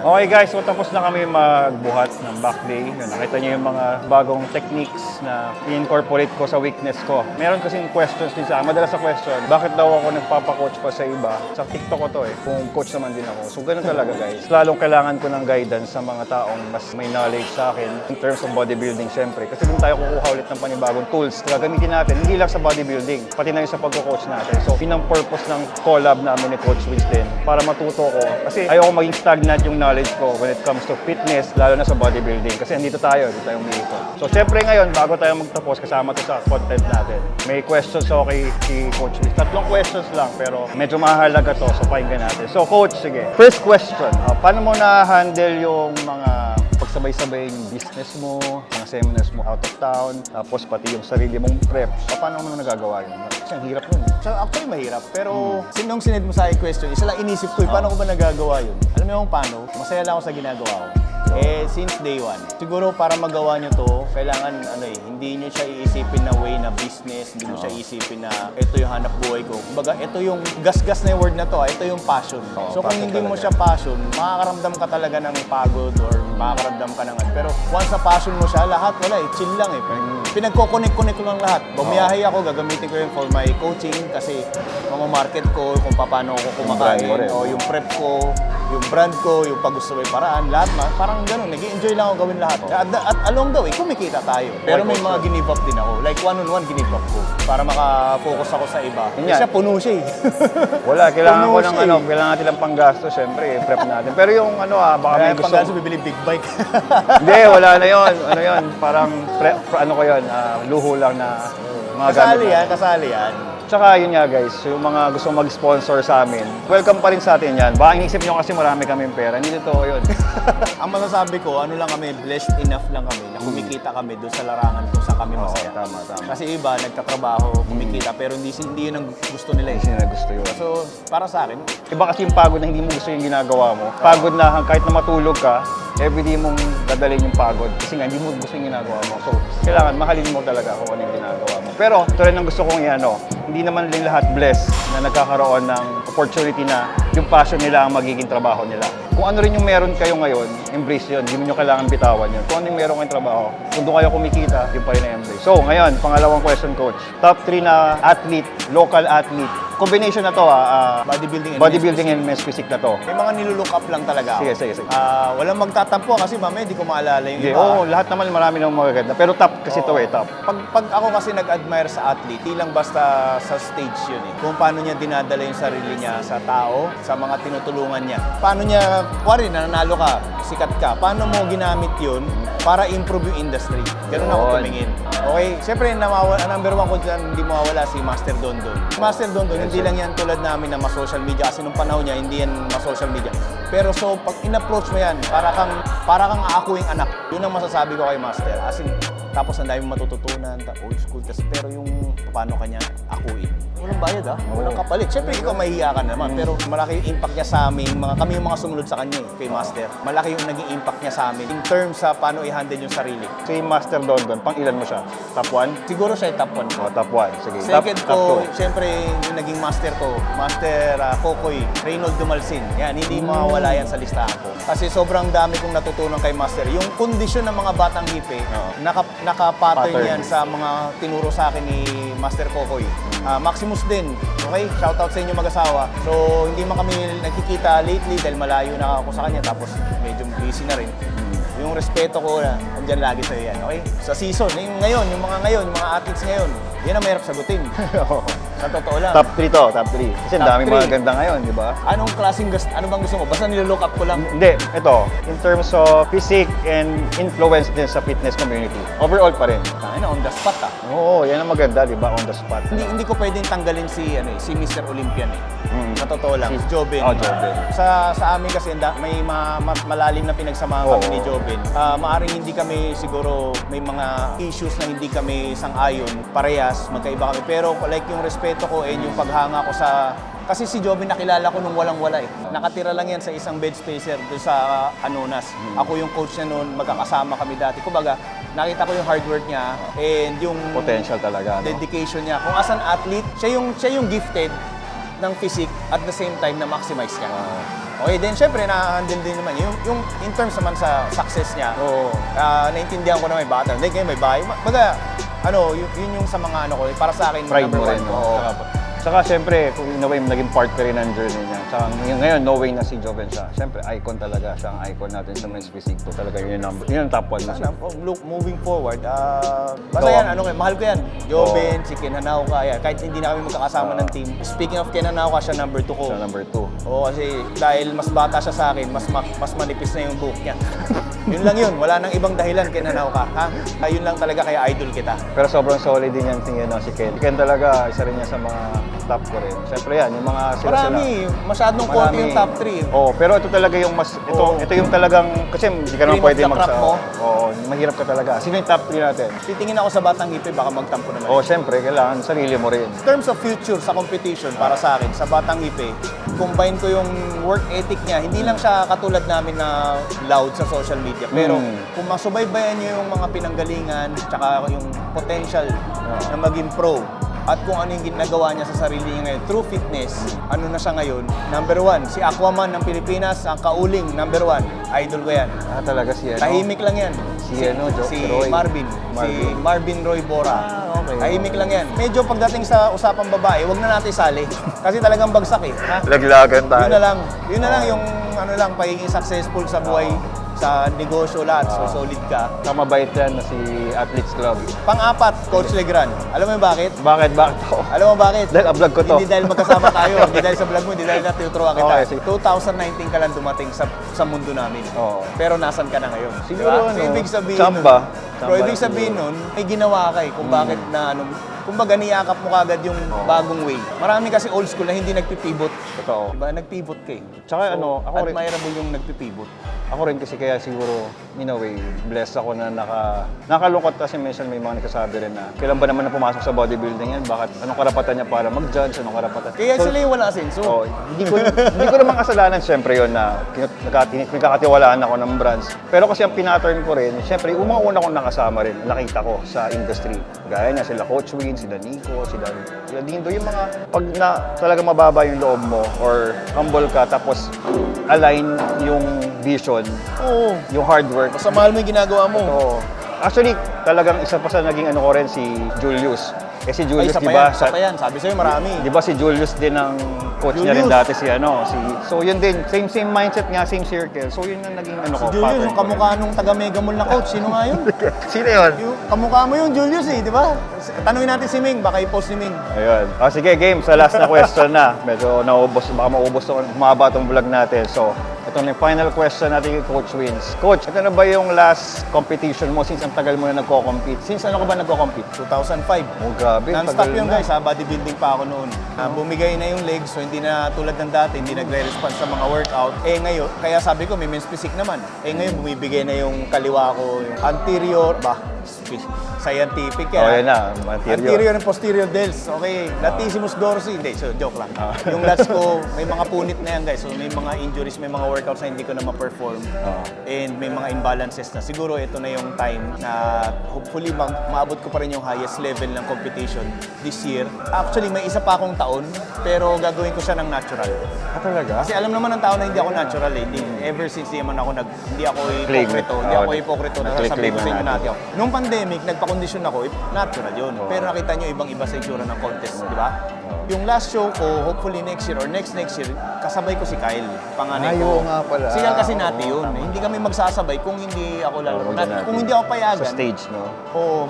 Okay guys, so tapos na kami magbuhat ng back day. Yun, nakita niyo yung mga bagong techniques na i-incorporate ko sa weakness ko. Meron kasing questions din sa akin. Madalas sa question, bakit daw ako nagpapakoach pa sa iba? Sa TikTok ko to kung coach naman din ako. So ganun talaga guys. Lalong kailangan ko ng guidance sa mga taong mas may knowledge sa akin in terms of bodybuilding syempre. Kasi doon tayo kukuha ulit ng panibagong tools na gamitin natin, hindi lang sa bodybuilding, pati na yung sa pagko-coach natin. So pinang-purpose ng collab namin ni Coach Wiz din para matuto ko. Kasi ayoko maging stagnant yung knowledge ko when it comes to fitness, lalo na sa bodybuilding. Kasi dito tayo umiikot. So syempre ngayon, bago tayo magtapos, kasama to sa content natin. May questions ako kay Coach Wiz. 3 questions lang, pero medyo mahalaga to, so pakinggan natin. So Coach, sige. First question, paano mo na-handle yung mga pagsabay-sabay yung business mo, mga seminars mo out of town, tapos pati yung sarili mong prep? Paano mo nagagawa yun? Kasi ang hirap nun. So, actually mahirap, pero nung sinid mo sa akin question, isa lang inisip ko, paano ko ba nagagawa yun? Alam mo yung paano? Masaya lang ako sa ginagawa ko. Since day one. Siguro para magawa nyo to, kailangan hindi nyo siya iisipin na way na business, hindi mo siya iisipin na ito yung hanap buhay ko. Kumbaga, ito yung gasgas na yung word na to, ito yung passion. So kung hindi mo siya passion, makakaramdam ka talaga ng pagod or makakaramdam ka ng pero once na passion mo siya, lahat wala chill lang Pinagko-connect ko lang lahat. Bumiyahe ako, gagamitin ko yun for my coaching kasi mamamarket ko kung paano ako kumakain o yung prep ko, yung brand ko, yung pag-gusto may paraan, lahat parang ganun, nag-enjoy lang ako gawin lahat. At along the way, kumikita tayo. Pero may mga give up din ako. Like one-on-one give up ko para maka-focus ako sa iba. Siya puno siya Wala, kailangan ko ng kailangan natin ng panggasto, syempre, prep natin. Pero yung baka may gusto. Panggasto, bibili big bike. Hindi, wala na yun. Parang ko yun, luho lang na mga gamit. Kasali yan. Tsaka yun nga guys, yung mga gusto mag-sponsor sa amin, welcome pa rin sa atin yan. Baka inisip nyo kasi marami kaming pera, hindi totoo yun. Ang masasabi ko, lang kami, blessed enough lang kami na kumikita kami doon sa larangan kung saan kami masaya. Tama. Kasi iba, nagtatrabaho, kumikita, pero hindi yun ang gusto nila Hindi na gusto yun. So, para sa akin, iba kasi yung pagod na hindi mo gusto yung ginagawa mo. Pagod na kahit na matulog ka, everyday mong dadalhin yung pagod kasi nga hindi mo gusto yung ginagawa mo. So, kailangan mahalin mo talaga kung ano yung ginagawa mo. Pero, ito rin ang gusto kong hindi naman din lahat blessed na nagkakaroon ng opportunity na yung passion nila ang magiging trabaho nila. Kung ano rin yung meron kayo ngayon, embrace yun. Hindi nyo kailangan bitawan yun. Kung ano yung meron kayong trabaho, kung doon kayo kumikita, yun pa rin na-embrace. So, ngayon, pangalawang question, Coach. Top 3 na athlete, local athlete. Combination na to, bodybuilding and men's physique na to. May mga nilulook up lang talaga ako. Sige. Walang magtatampo kasi mamaya hindi ko maalala yung iba. Oo, lahat naman marami nang magaganda. Pero top kasi to top. Pag ako kasi nag-admire sa athlete, di lang basta sa stage yun Kung paano niya dinadala yung sarili niya sa tao, sa mga tinutulungan niya. Paano niya, nananalo ka, sikat ka, paano mo ginamit yun para improve yung industry. Ganun ako tumingin. Okay, siyempre number 1 ko dyan, hindi mawawala si Master Dondon. Master Dondon, hindi lang yan tulad namin na mas-social media kasi nung panahon niya, hindi yan mas-social media. Pero so, pag in-approach mo yan, para kang aakuing anak. Yun ang masasabi ko kay Master. As in, tapos ang dami matututunan, old school kasi. Pero yung paano kanya akuin. Walang bayad walang kapalit. Siyempre ikaw mahihiya ka naman, pero malaki yung impact niya sa amin. Kami yung mga sumunod sa kanya kay Master. Malaki yung naging impact niya sa amin in terms sa paano i-handle yung sarili. Si Master Dondon, pang ilan mo siya? Top 1? Siguro siya yung top 1 ko. Top 1, sige. Second top ko, siyempre yung naging master ko, Master Kokoy, Reynold Dumalsin. Yan, hindi mawawala yan sa listahan ko. Kasi sobrang dami kong natutunan kay Master. Yung kondisyon ng mga batang hipe, naka-pattern yan sa mga tinuro sa akin ni Master Kokoy. Maximus din. Okay? Shoutout sa inyo mag-asawa. So, hindi man kami nakikita lately dahil malayo na ako sa kanya. Tapos, medyo busy na rin. Yung respeto ko andyan lagi sa'yo yan. Okay? Sa season, yung mga athletes ngayon, yan ang mahirap sagutin. Sa totoo lang. Top 3 to, top 3. Kasi ang daming mga ganda ngayon, di ba? Anong klaseng ano bang gusto mo? Basta nilolook up ko lang. Hindi, ito. In terms of physique and influence din sa fitness community. Overall pa rin. On the spot Oo, yan ang maganda, di ba? On the spot. Hindi ko pwedeng tanggalin si Mr. Olympian Sa totoo lang. Si Jobin. Jobin. Sa amin kasi may malalim na pinagsamahan kami ni Jobin. Maaring hindi kami siguro may mga issues na hindi kami sang-ayon, parehas, magkaiba kami. Pero like yung respeto ko and yung paghanga ko sa kasi si Jobin nakilala ko nung walang-wala Nakatira lang yan sa isang bed spacer doon sa Anonas. Ako yung coach niya noon, magkakasama kami dati. Kumbaga, nakita ko yung hard work niya and yung potential talaga, dedication niya. Kung as an athlete, siya yung gifted ng physique at the same time na maximize niya. Okay, then syempre na-handle din naman yung in terms naman sa success niya. Oo. Naintindihan ko na may bata. Hindi kayo may bahay. Baga, yun yung sa mga ko, para sa akin, Pride number mo rin. one. No? Oo. Saka siyempre, kung in a way, naging part ka rin ng journey niya. Saka ngayon, knowing na si Joven siya, siyempre, icon talaga. Siya ang icon natin sa men's physique. So, talaga yun yung top 1 na siya. Look, moving forward, basta yan, mahal ko yan. Joven, si Ken Hanauka, yan. Kahit hindi na kami magkakasama ng team. Speaking of Ken Hanauka, siya number 2 ko. Siya number 2. Oo, kasi dahil mas bata siya sa akin, mas manipis na yung buhok niya. Yun lang yun, wala nang ibang dahilan, Ken Hanauka. Yun lang talaga, kaya idol kita. Pero sobrang solid din yan tingin si Ken. Si Ken talaga, isa rin yan sa mga top ko rin. Siyempre yan, yung mga Marami, masyadong konti yung top 3. Oo, pero ito talaga yung mas, ito yung talagang, kasi hindi ka naman Cream of pwede the crop mo? Oo, mahirap ka talaga. Sino yung top 3 natin? Titingin ako sa Batang Hipe, baka magtampo naman. Oo, siyempre, kailangan sarili mo rin. In terms of future sa competition, para sa akin, sa Batang Hipe, combine ko yung work ethic niya. Hindi lang siya katulad namin na loud sa social media. Pero kung masubaybayan niyo yung mga pinanggalingan, tsaka yung potential na maging pro, at kung ano yung ginagawa niya sa sarili niya ngayon, through fitness, ano na siya ngayon, number 1, si Aquaman ng Pilipinas, ang kauling, number 1, idol ko yan. Talaga si Tahimik lang yan. Si Roy. Si Marvin Roy Bora. Okay. Tahimik lang yan. Medyo pagdating sa usapang babae, wag na natin isali. Kasi talagang bagsak eh. Ha? Laglagan tayo. Yun na lang yung pagiging successful sa buhay, sa negosyo lahat, so solid ka. Kamabait yan na si Athletes Club. Pang-apat, Coach Legran. Alam mo yung bakit? Bakit ako? Alam mo bakit? Dahil vlog ko to. Hindi dahil magkasama tayo, hindi dahil sa vlog mo, hindi dahil natuturuan kita. Okay, sige. 2019 ka lang dumating sa mundo namin. Oo. Pero nasan ka na ngayon? Siguro, So, ibig sabihin Chamba. Pero ibig sabihin nun, may ginawa ka eh kung bakit na kumbaga niyakap mo kagad yung bagong way. Marami kasi old school na hindi nagpipivot. Totoo. Diba? Nagpivot ka eh. Tsaka ako rin. Admirable yung nagpipivot. Ako rin kasi kaya siguro, in a way, blessed ako na nakalungkot kasi minsan may mga nagsasabi rin na kailan ba naman na pumasok sa bodybuilding yan? Bakit? Anong karapatan niya para mag-judge? Anong karapatan? Kaya sila yung wala senso. Hindi ko naman kasalanan syempre yun na nagkakatiwalaan ako ng brands. Pero kasi ang pinattern ko rin, syempre, yung mga una kong nakasama rin, nakita ko sa industry. Gaya na sila Coach Win, sila Nico, sila Dindo, yung mga pag na talaga mababa yung loob mo or humble ka tapos align yung vision, Oo. yung hard work. Basta mahal mo yung ginagawa mo. Oo. Actually, talagang isa pa sa naging ko rin si Julius. Si Julius, Ay, di ba? isa pa yan. Sabi sa'yo, marami. Di ba si Julius din ang coach niya rin Julius. dati so yun din, same mindset nga, same circle. So yun ang naging ko. Si Julius, pattern yung ko rin. kamukha nung taga Mega Mall na coach. Sino nga yun? Sino yun? Yung kamukha mo yung Julius eh, di ba? Tanungin natin si Ming, baka i-post ni Ming. Ayun. Sige, game. Sa last na question na. Medyo baka maubos humaba itong vlog natin. So, ito na yung final question natin kay Coach Wins. Coach, ito na ba yung last competition mo since ang tagal mo na nagko-compete? Since ano ka ba nagko-compete? 2005. Oh, grabe. Non-stop tagal yun na. guys, bodybuilding pa ako noon. Bumigay na yung legs, so hindi na tulad ng dati, hindi nagre-response sa mga workout. Ngayon, kaya sabi ko, may men's physique naman. Ngayon, bumibigay na yung kaliwa ko, yung anterior, scientific yan. Oh, yun na. Anterior and posterior delts. Okay, latissimus dorsi. Hindi, so joke lang. Yung lats ko, may mga punit na yan guys. So may mga injuries, may mga workouts na hindi ko na ma-perform. And may mga imbalances na. Siguro ito na yung time na hopefully maabot ko pa rin yung highest level ng competition this year. Actually, may isa pa akong taon, pero gagawin ko siya ng natural. Talaga? Kasi alam naman ng tao na hindi ako natural eh. Ever since di naman ako hindi ako Claim. hipokrito. Hindi ako hipokrito. Nasasabi ko sa inyo natin. natin ako. Nung pandemic, nagpa-condition ako, natural yun. Pero nakita nyo ibang-iba sa itsura ng contest, di ba? Yung last show ko, hopefully next year or next year, kasabay ko si Kyle, panganay ko. oo nga pala. Si Kyle kasi nati yun. Hindi kami magsasabay kung hindi ako kung hindi ako payagan. Sa stage, no? Oo,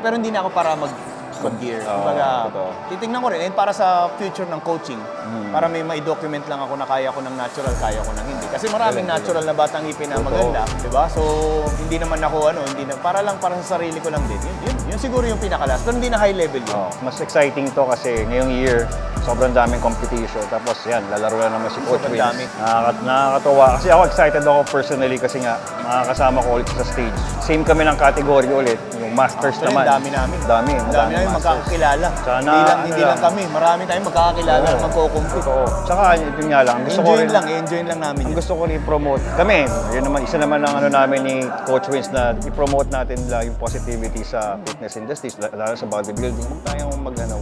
pero hindi na ako para mag-gear. Kumbaga, totoo. titingnan ko rin. And para sa future ng coaching, para may document lang ako na kaya ko ng natural, kaya ko ng hindi. Kasi maraming natural na batang ngipin na maganda, di ba? So, hindi naman ako, para sa sarili ko lang din. Yun siguro yung pinakalas. Pero hindi na high level yun. Mas exciting to kasi ngayong year, sobrang daming competition. Tapos yan, lalaro na naman si Coach Sobrang dami. Wins. Nakakatuwa. Kasi ako excited ako personally kasi nga, makakasama ko ulit sa stage. Same kami ng category ulit, yung masters Actually, naman. dami namin. Dami Namin masters. magkakakilala. Sana, Hindi ano lang kami. Marami tayong magkakakilala Oo. na magko-compete. Oo. Tsaka, yun nga lang. Gusto ko rin, Enjoyin lang namin ang yun. gusto ko rin i-promote. Kami, yun naman, isa naman ang ano namin ni Coach Wins na i-promote natin yung positivity sa fitness industry, lalo sa bodybuilding. Huwag tayong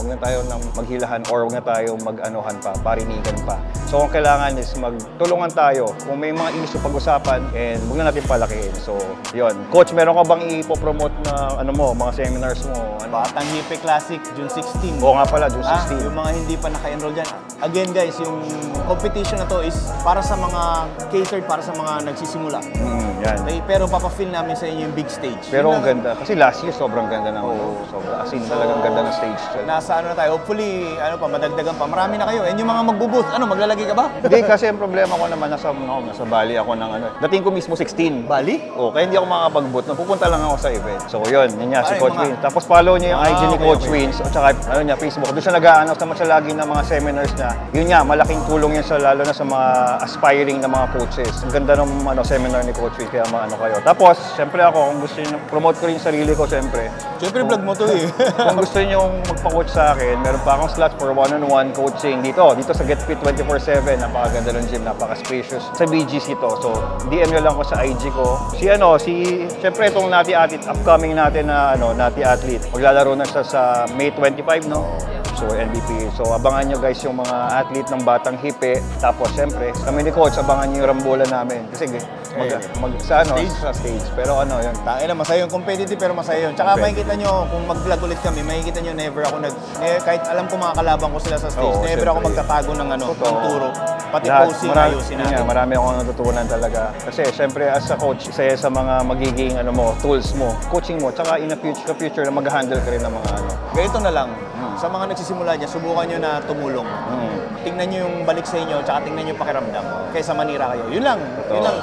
huwag na tayo nang maghilahan or huwag na tayong mag-anuhan pa, parinigan pa. So, ang kailangan is magtulungan tayo. Kung may mga issue pag-usapan, and huwag na natin palakihin. So, yun. Coach, meron ka bang ipopromote na mga seminars mo? Batang Hipe Classic, June 16. Oo nga pala, June 16. Yung mga hindi pa naka-enroll dyan. Again guys, yung competition na to is para sa mga catered, para sa mga nagsisimula. Yan. Okay, pero papafeel namin sa inyo yung big stage. Pero ang Yun lang. ganda. Kasi last year, sobrang ganda ng sobra. As in, talagang ganda ng stage. Nasa ano na tayo, hopefully, madagdagan pa. Marami na kayo. And yung mga magbo-booth, maglalagay ka ba? Hindi, kasi ang problema ko naman, nasa Bali ako ng Dating ko mismo 16. Bali? Kaya hindi ako makakapag-boot. Pupunta lang ako sa event. So yun niya, si Ay, Coach mga- Wins. Tapos follow niya yung IG ni okay, Coach okay. Wins. At saka Facebook. Doon siya nag-a-announce naman siya lagi ng mga seminars niya. Yun nga, malaking tulong yan lalo na sa mga aspiring na mga coaches. Ang ganda ng seminar ni Coach Wins, kaya kayo. Tapos, syempre ako, kung gusto niyo, promote ko rin yung sarili ko, syempre. Siyempre, vlog mo to eh. Kung gusto niyo magpa-coach sa akin, meron pa akong slots for one-on-one coaching dito sa Get Fit 24/7. Napakaganda ng gym, napaka-spacious. Sa BGC ito. So, DM nyo lang ko sa IG ko. Syempre itong Nati Athlete, upcoming natin na Nati Athlete. Maglalaro na siya sa May 25, no? So, NBP. So, abangan nyo guys yung mga athlete ng Batang Hipe. Tapos, syempre, kami ni Coach, abangan nyo yung rambola namin. Kasi, sa stage. Pero yun. Tangina, masaya yung competitive pero masaya yun. Tsaka Okay. makikita nyo, kung mag-vlog ulit kami, makikita nyo never ako kahit alam ko mga kalabang ko sila sa stage, Oo, never ako syempre. magtatago ng ng Totoo. turo. Pati Lahat, posing, marami, ayusin yun natin. nga, marami akong natutunan talaga. Kasi syempre as a coach, isa yan sa mga magiging tools mo, coaching mo, tsaka in the future na mag-handle ka rin ng mga Ganito na lang, sa mga nagsisimula dyan, subukan nyo na tumulong. Tingnan nyo yung balik sa inyo, tsaka tingnan nyo yung pakiramdam. Kaysa manira kayo. Yun lang,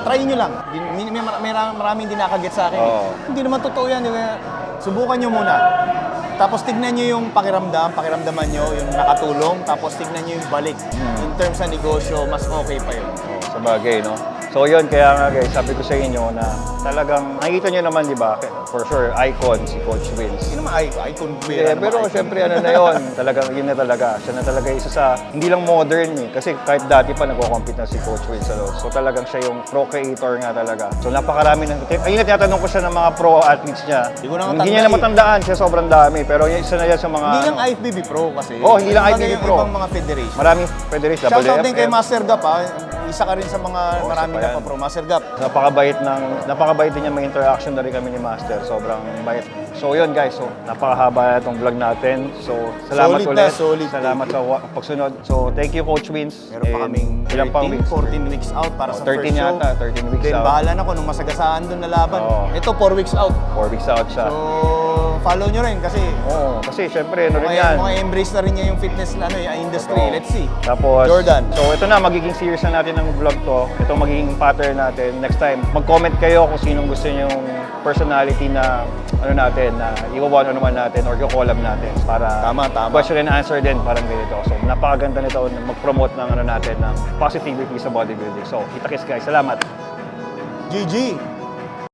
try nyo lang. Maraming hindi nakagit sa akin. Oo. Hindi naman totoo yan. Subukan nyo muna. Tapos tignan nyo yung pakiramdaman nyo, yung nakatulong, tapos tignan nyo yung balik. In terms ng negosyo, mas okay pa yun. sa bagay, no? So yun, kaya nga guys, sabi ko sa inyo na talagang nakikita nyo naman, di ba? For sure, icon si Coach Wins. Hindi naman icon. Pero syempre na yun, talagang yun na talaga. Siya na talaga isa sa, hindi lang modern eh. Kasi kahit dati pa nagko-compete na si Coach Wins. So talagang siya yung pro creator nga talaga. So napakarami ng, ayun na tinatanong ko siya ng mga pro athletes niya. Hindi niya na matandaan siya, sobrang dami. Pero isa na yan sa mga... Hindi lang IFBB Pro kasi. Hindi lang IFBB Pro. Ibang mga federation. Maraming federation, Shoutout din kay WFM. Master Gap ha. Isa ka rin sa mga maraming isa pa yan. nagpa-pro. Master Gap. Napakabait din niya, may interaction na rin kami ni Master. Sobrang bait. So yun guys, so napakahaba itong vlog natin. So salamat Solid ulit. na, solid. Salamat sa pagsunod. So thank you Coach Wins. Meron pa kaming ilang pang 13, weeks? 14 weeks out para sa 13 first show. yata, 13 weeks Then out. bahala na ko nung masagasaan doon na laban. Oo. Ito 4 weeks out. 4 weeks out siya. So follow nyo rin kasi Kasi syempre ano rin yan. mga embrace na rin niya yung fitness yung industry. Oo. Let's see. Tapos, Jordan. So ito na, magiging series na natin ng vlog to. Ito magiging pattern natin. Next time, mag-comment kayo kung sinong gusto nyo yung personality na natin, na iwawan naman natin or i-collab natin para Tama. question and answer din parang ganito. So napakaganda nito na mag-promote ng natin ng positivity sa bodybuilding. So kita-kits guys, salamat. GG!